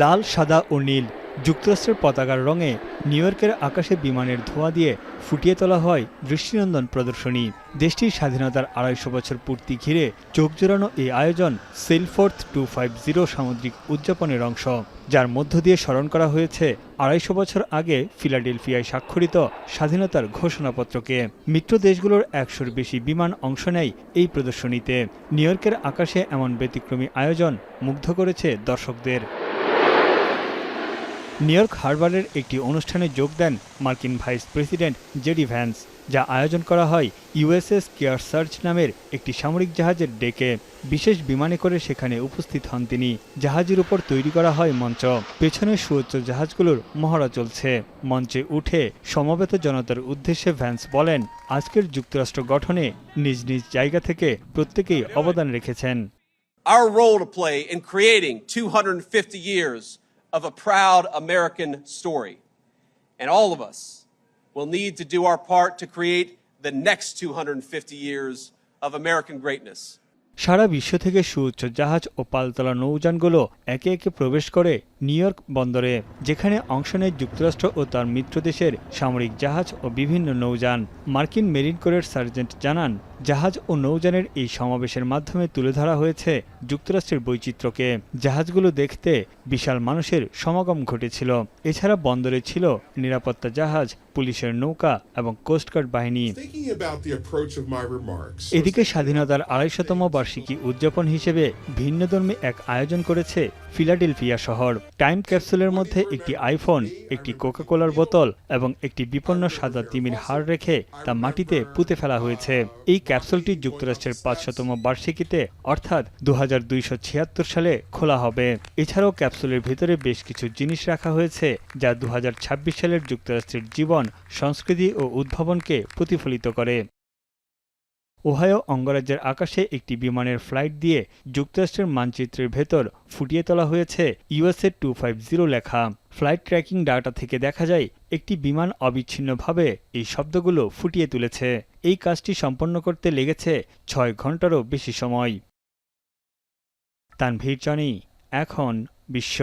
লাল, সাদা ও নীল যুক্তরাষ্ট্রের পতাকার রঙে নিউ ইয়র্কের আকাশে বিমানের ধোঁয়া দিয়ে ফুটিয়ে তোলা হয় দৃষ্টিনন্দন প্রদর্শনী। দেশটির স্বাধীনতার ২৫০ বছর পূর্তি ঘিরে চোখ জোড়ানো এই আয়োজন সেলফোর্থ 250 সামুদ্রিক উদযাপনের অংশ, যার মধ্য দিয়ে স্মরণ করা হয়েছে ২৫০ বছর আগে ফিলাডেলফিয়ায় স্বাক্ষরিত স্বাধীনতার ঘোষণাপত্রকে। মিত্র দেশগুলোর ১০০-র বেশি বিমান অংশ নেয় এই প্রদর্শনীতে। নিউ ইয়র্কের আকাশে এমন ব্যতিক্রমী আয়োজন মুগ্ধ করেছে দর্শকদের। নিউ ইয়র্ক হারবারের একটি অনুষ্ঠানে যোগ দেন মার্কিন ভাইস প্রেসিডেন্ট জেডি ভ্যান্স, যা আয়োজন করা হয় ইউএসএস কেয়ারসার্চ নামের একটি সামরিক জাহাজের ডেকে। বিশেষ বিমানে করে সেখানে উপস্থিত হন তিনি। জাহাজের উপর তৈরি করা হয় মঞ্চ, পেছনে সুউচ্চ জাহাজগুলোর মহড়া চলছে। মঞ্চে উঠে সমবেত জনতার উদ্দেশ্যে ভ্যান্স বলেন, আজকের যুক্তরাষ্ট্র গঠনে নিজ নিজ জায়গা থেকে প্রত্যেকেই অবদান রেখেছেন। Our role to play in creating 250 years of a proud American story. And all of us will need to do our part to create the next 250 years of American greatness. সারা বিশ্ব থেকে সুউচ্চ জাহাজ ও পালতোলা নৌযানগুলো একে একে প্রবেশ করে নিউ ইয়র্ক বন্দরে, যেখানে অংশ নেয় যুক্তরাষ্ট্র ও তার মিত্র দেশের সামরিক জাহাজ ও বিভিন্ন নৌযান। মার্কিন মেরিন কোরের সার্জেন্ট জানান, জাহাজ ও নৌযানের এই সমাবেশের মাধ্যমে তুলে ধরা হয়েছে যুক্তরাষ্ট্রের বৈচিত্র্যকে। জাহাজগুলো দেখতে বিশাল মানুষের সমাগম ঘটেছিল। এছাড়া বন্দরে ছিল নিরাপত্তা জাহাজ, পুলিশের নৌকা এবং কোস্টগার্ড বাহিনী। এদিকে স্বাধীনতার ২৫০তম বার্ষিকী উদযাপন হিসেবে ভিন্নধর্মী এক আয়োজন করেছে ফিলাডেলফিয়া শহর। টাইম ক্যাপসুলের মধ্যে একটি আইফোন, একটি কোকাকোলার বোতল এবং একটি বিপন্ন সাদা তিমির হাড় রেখে তা মাটিতে পুঁতে ফেলা হয়েছে। এই ক্যাপসুলটি যুক্তরাষ্ট্রের ৫০০তম বার্ষিকীতে অর্থাৎ ২২৭৬ সালে খোলা হবে। এছাড়াও ক্যাপসুলের ভিতরে বেশ কিছু জিনিস রাখা হয়েছে, যা ২০২৬ সালের যুক্তরাষ্ট্রের জীবন, সংস্কৃতি ও উদ্ভাবনকে প্রতিফলিত করে। ওহাইও অঙ্গরাজ্যের আকাশে একটি বিমানের ফ্লাইট দিয়ে যুক্তরাষ্ট্রের মানচিত্রের ভেতর ফুটিয়ে তোলা হয়েছে USA 250 লেখা। ফ্লাইট ট্র্যাকিং ডাটা থেকে দেখা যায় একটি বিমান অবিচ্ছিন্নভাবে এই শব্দগুলো ফুটিয়ে তুলেছে। এই কাজটি সম্পন্ন করতে লেগেছে ৬ ঘন্টারও বেশি সময়। তানভীর জনি, এখন বিশ্ব।